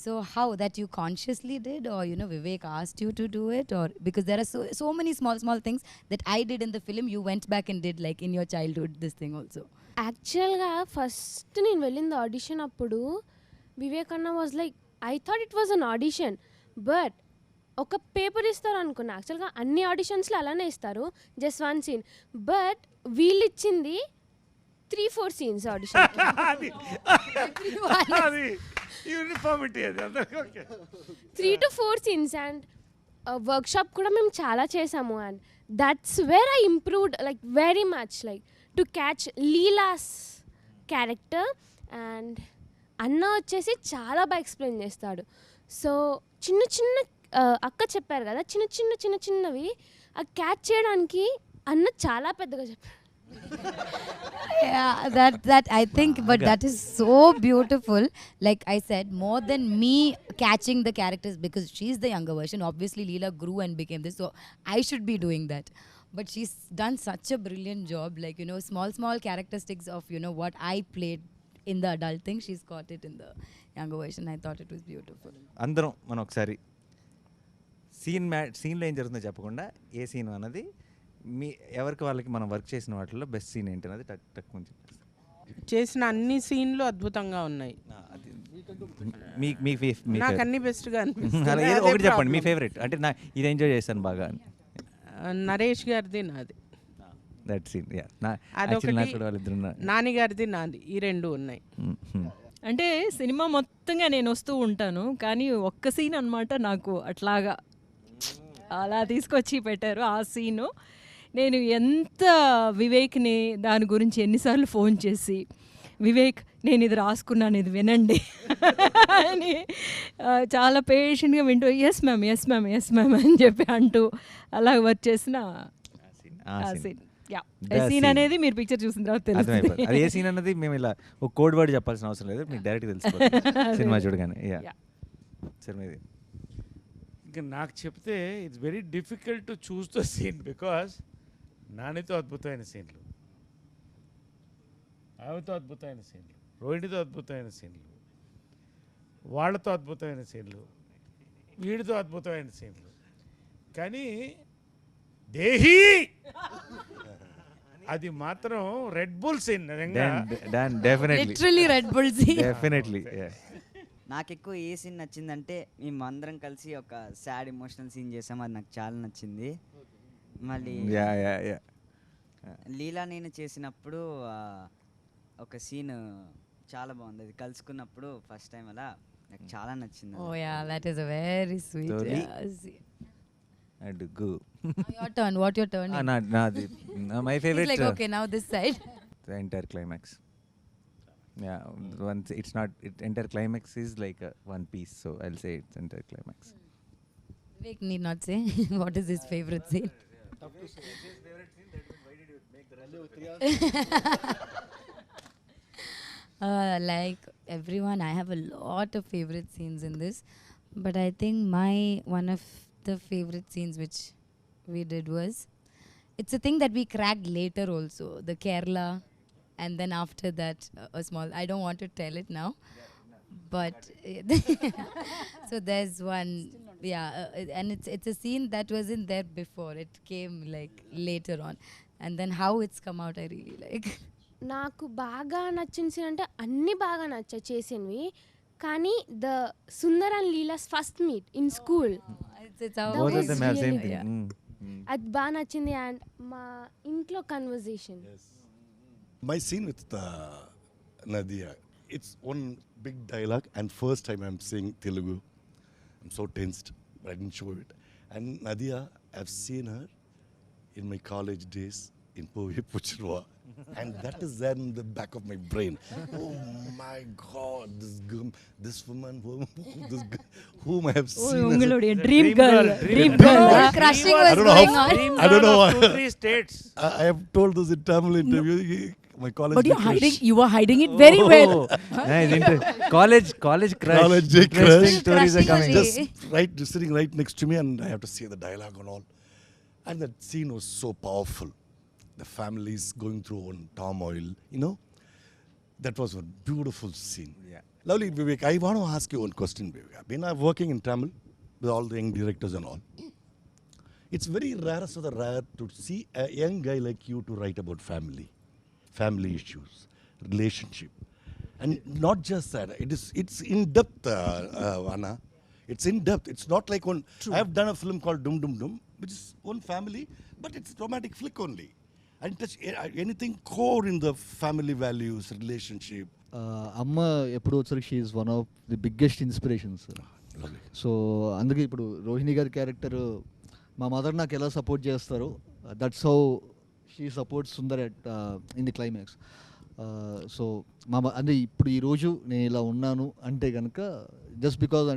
So how that you consciously did, or, you know, Vivek asked you to do it, or because there are so many small things that I did in the film, you went back and did, like in your childhood, this thing also. యాక్చువల్గా ఫస్ట్ నేను వెళ్ళింది ఆడిషన్ అప్పుడు వివేక్ అన్న was like, I thought it was an audition, but ఒక పేపర్ ఇస్తారు అనుకున్నా. యాక్చువల్గా అన్ని ఆడిషన్స్లో అలానే ఇస్తారు, జస్ట్ 1 సీన్. బట్ వీళ్ళు ఇచ్చింది 3-4 సీన్స్ ఆడిషన్. అది యూనిఫార్మిటీ అది అందరికీ okay. 3 to 4 scenes and workshop కూడా మేము చాలా చేసాము. And that's where I improved like very much, like to catch Leela's character. And అన్న వచ్చేసి చాలా బాగా ఎక్స్ప్లెయిన్ చేస్తాడు. సో చిన్న చిన్న అక్క చెప్పారు కదా, చిన్న చిన్నవి అది క్యాచ్ చేయడానికి అన్న చాలా పెద్దగా చెప్పాడు. Yeah, that I think, but that is so beautiful. Like I said, more than me catching the characters, because she's the younger version. Obviously, Leela grew and became this, so I should be doing that. But she's done such a brilliant job. Like, you know, small characteristics of, you know, what I played in the adult thing, she's got it in the younger version. I thought it was beautiful. అందరం మనం ఒకసారి సీన్లో ఏం జరుగుతుందో చెప్పకుండా ఏ సీన్ అన్నది మీ ఎవరికి వాళ్ళకి మనం వర్క్ చేసిన వాటిలో బెస్ట్ సీన్ ఏంటి అన్నది టక్ కొంచెం చేసిన అన్ని సీన్లు అద్భుతంగా ఉన్నాయి. నాకు అన్ని బెస్ట్గా అనిపిస్తుంది. ఒకటి చెప్పండి మీ ఫేవరెట్, అంటే నా ఇది ఎంజాయ్ చేశాను బాగా. నరేష్ గారిది నాది, దట్ సీన్. నాని గారిది నాది, ఈ 2 ఉన్నాయి. అంటే సినిమా మొత్తంగా నేను వస్తూ ఉంటాను, కానీ ఒక్క సీన్ అనమాట నాకు అట్లాగా అలా తీసుకొచ్చి పెట్టారు. ఆ సీను నేను ఎంత వివేక్ని దాని గురించి ఎన్నిసార్లు ఫోన్ చేసి, వివేక్ నేను ఇది రాసుకున్నాను, ఇది వినండి అని చాలా పేషెంట్గా వింటూ ఎస్ మ్యామ్ అని చెప్పి అంటూ అలా వర్క్ చేసిన ఆ సీన్. సీన్ అనేది మీరు పిక్చర్ చూసిన తర్వాత తెలుస్తుంది. అది ఏ సీన్ అన్నది మేము ఇలా ఒక కోడ్ వర్డ్ చెప్పాల్సిన అవసరం లేదు, మీకు డైరెక్ట్ తెలుసుకోవాలి సినిమా చూడగానే. ఇంకా నాకు చెప్తే it's very difficult to choose the scene, because నానితో అద్భుతమైన సీన్లు, ఆమెతో అద్భుతమైన సీన్లు, రోహిణితో అద్భుతమైన సీన్లు, వాళ్ళతో అద్భుతమైన సీన్లు, వీడితో అద్భుతమైన సీన్లు, కానీ దేహి అది మాత్రం Red Bull scene. Literally Red Bull scene. Definitely. నాకు ఎక్కువ ఏ సీన్ నచ్చిందంటే మేము అందరం కలిసి ఒక సాడ్ ఎమోషనల్ సీన్ చేసాం, అది నాకు చాలా నచ్చింది. మళ్ళీ లీలా నేను చేసినప్పుడు ఒక సీన్ చాలా బాగుంది, అది కలుసుకున్నప్పుడు ఫస్ట్ టైం అలా నాకు చాలా నచ్చింది. Oh yeah, that is a very sweet. అడుగు. Your turn. What your turn? My favorite. He's like, okay, now this side. The entire climax. Yeah, once it's not. Entire climax is like one piece, so I'll say it's entire climax. Vivek need not say what is his favorite scene. Tough to say. His favorite scene. That means why did you make the rest? Like everyone, I have a lot of favorite scenes in this, but I think one of the favorite scenes which we did was, it's a thing that we cracked later also, the Kerala, and then after that a small, I don't want to tell it now, but so there's one, and it's a scene that wasn't there before, it came like later on, and then how it's come out I really like. నాకు బాగా నచ్చిన సీన్ అంటే అన్నీ బాగా నచ్చాయి చేసినవి, కానీ the Sundar and Leela's first meet in school అది బాగా నచ్చింది. అండ్ మా ఇంట్లో conversation. My scene with Nadia, it's one big dialogue, and first time I'm saying Telugu. I'm so tensed, but I didn't show it. And Nadia, I've seen her in my college days in Puchirwa. And that is there in the back of my brain. Oh my God, this woman, whom I have seen. Dream girl. Crushing was going on. I don't know why. 2-3 states. I have told this in Tamil interview. My college. But you were hiding it very well. College crush. College Interesting stories are coming. Just sitting right next to me, and I have to say the dialogue and all. And that scene was so powerful. The families going through one turmoil, you know. That was a beautiful scene. Yeah. Lovely, Vivek. I want to ask you one question, Vivek. I've been working in Tamil with all the young directors and all. It's very rare to see a young guy like you to write about family issues, relationship, and not just that. It's in depth, Anna. It's in depth. It's not like one. I have done a film called Dum Dum Dum, which is one family, but it's romantic flick only. And touch anything core in the family values, relationship. అమ్మ ఎప్పుడు వచ్చరికి she is one of the biggest inspirations. Lovely. So అందుకే ఇప్పుడు రోహిణి గారి క్యారెక్టర్ మా మదర్ నాకు ఎలా సపోర్ట్ చేస్తారో that's how she supports Sundar at in the climax. So అంటే ఇప్పుడు ఈరోజు నేను ఇలా ఉన్నాను అంటే కనుక just because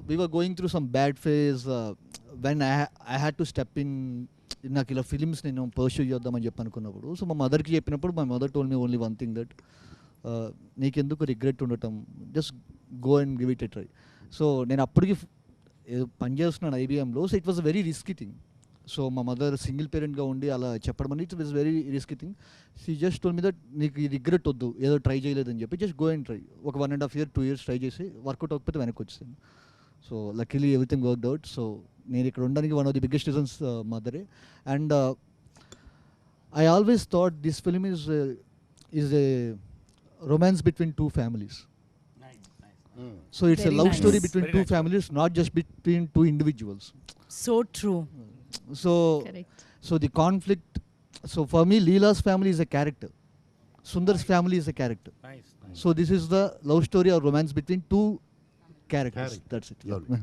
we were going through some bad phase when I had to step in. నాకు ఇలా ఫిలిమ్స్ నేను పర్స్యూ చేద్దామని చెప్పి అనుకున్నప్పుడు సో మా మదర్కి చెప్పినప్పుడు my mother told me only one thing that నీకెందుకు రిగ్రెట్ ఉండటం, just go and give it a try. So నేను అప్పటికి పనిచేస్తున్నాను ఐబిఎంలో. So it was a very risky thing. So మా మదర్ సింగిల్ పేరెంట్గా ఉండి అలా చెప్పడం అనేది it was very risky thing. She just told me that నీకు ఈ రిగ్రెట్ వద్దు, ఏదో ట్రై చేయలేదని చెప్పి జస్ట్ గో అండ్ ట్రై. ఒక 1.5 years 2 years ట్రై చేసి వర్కౌట్ అవ్వకపోతే వెనక్కి వచ్చేసాను. So luckily everything worked out. So నేను ఇక్కడ ఉండడానికి one of the biggest reasons మదరే. And I always thought this film is a romance between two families. So it's Very a love nice. story between Very two nice. families, not just between two individuals. So true. So Correct. so the conflict, so for me Leela's family is a character, Sundar's family is a character. Nice. So this is the love story or romance between two characters. That's it. Lovely.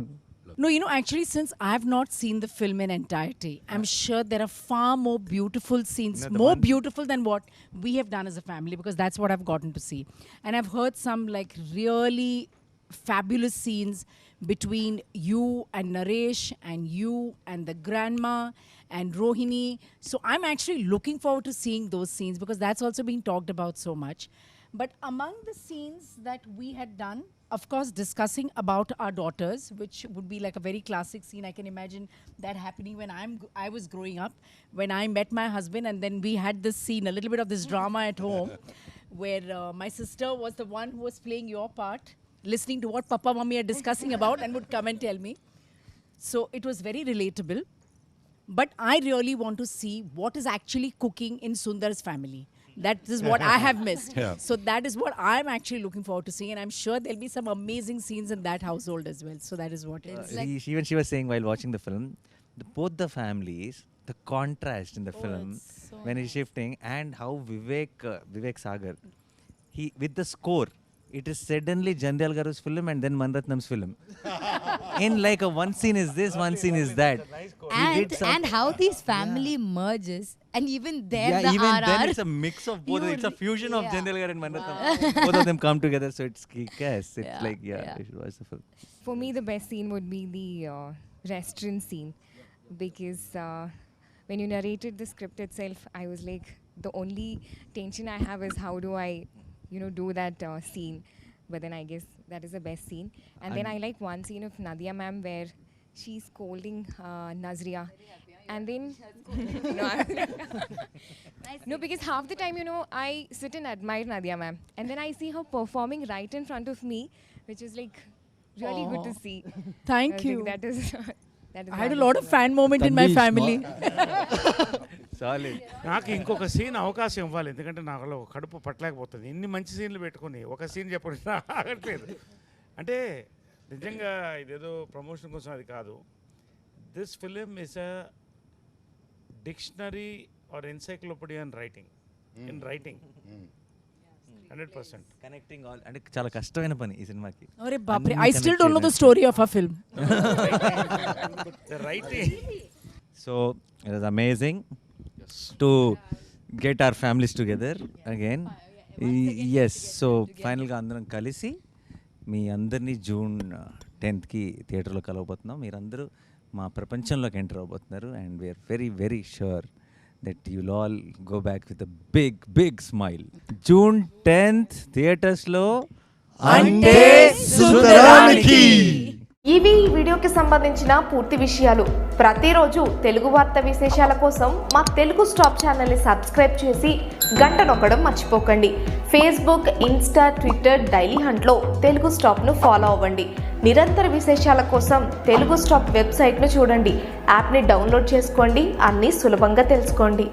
No, you know, actually, since I have not seen the film in entirety, I'm sure there are far more beautiful scenes, You know, the more one- beautiful than what we have done as a family, because that's what I've gotten to see. And I've heard some like really fabulous scenes between you and Naresh and you and the grandma and Rohini. So I'm actually looking forward to seeing those scenes because that's also being talked about so much. But among the scenes that we had done, of course, discussing about our daughters, which would be like a very classic scene. I can imagine that happening when I was growing up, when I met my husband, and then we had this scene, a little bit of this drama at home, where my sister was the one who was playing your part, listening to what Papa Mummy are discussing about, and would come and tell me. So it was very relatable. But I really want to see what is actually cooking in Sundar's family. That is what I have missed. Yeah. So that is what I'm actually looking forward to seeing, and I'm sure there'll be some amazing scenes in that household as well. So that is what it is. Even she was saying while watching the film, both the families, the contrast in the film it's so when he's shifting, and how Vivek Sagar, he with the score, it is suddenly Jandal Garu's film and then Manratnam's film. In like a one scene is this, one scene is that. He did And how these family merges, and even there Yeah, the even RR. then it's a mix of both. You It's a fusion of yeah. Jandal Gar and Manratnam. Both of them come together, so it's kick-ass. It's Yeah, like, yeah, yeah. you should watch the film. For me, the best scene would be the restaurant scene because when you narrated the script itself, I was like, the only tension I have is how do I, do that scene. But then I guess that is the best scene. And then I like one scene of Nadia ma'am where she's scolding Nazria. And then, no, because half the time, I sit and admire Nadia ma'am. And then I see her performing right in front of me, which is like really good to Aw. see. Thank I was you. like, that is I had a lot of fan moment in my Tanvi is family. Solid. నాకు ఇంకొక సీన్ అవకాశం ఇవ్వాలి, ఎందుకంటే నాకు కడుపు పట్టలేకపోతుంది. ఇన్ని మంచి సీన్లు పెట్టుకుని ఒక సీన్ చెప్పడం ఆగట్లేదు. అంటే నిజంగా ఇదేదో ప్రమోషన్ కోసం అది కాదు. This film is a dictionary or encyclopedia in writing. 100%. Connecting all, అంటే చాలా కష్టమైన పని ఈ సినిమాకి. Arey baapre, అన్ని I still connect don't know the చేయడానికి. story of our film. The writing. So it was amazing to get our families together again. Yes, so ఫైనల్గా అందరం కలిసి మీ అందరినీ June 10th థియేటర్లో కలవబోతున్నాం. మీరందరూ మా ప్రపంచంలోకి ఎంటర్ అవబోతున్నారు. And we're very very sure that you'll all go back with a big smile. June 10th థియేటర్స్లో అంటే సుందరానికి. ఇవి ఈ వీడియోకి సంబంధించిన పూర్తి విషయాలు. ప్రతిరోజు తెలుగు వార్త విశేషాల కోసం మా తెలుగు స్టాప్ ఛానల్ని సబ్స్క్రైబ్ చేసి గంట నొక్కడం మర్చిపోకండి. ఫేస్బుక్, ఇన్స్టా, ట్విట్టర్, డైలీ హంట్లో తెలుగు స్టాప్ను ఫాలో అవ్వండి. నిరంతర విశేషాల కోసం తెలుగు స్టాప్ వెబ్సైట్ను చూడండి. యాప్ని డౌన్లోడ్ చేసుకోండి, అన్నీ సులభంగా తెలుసుకోండి.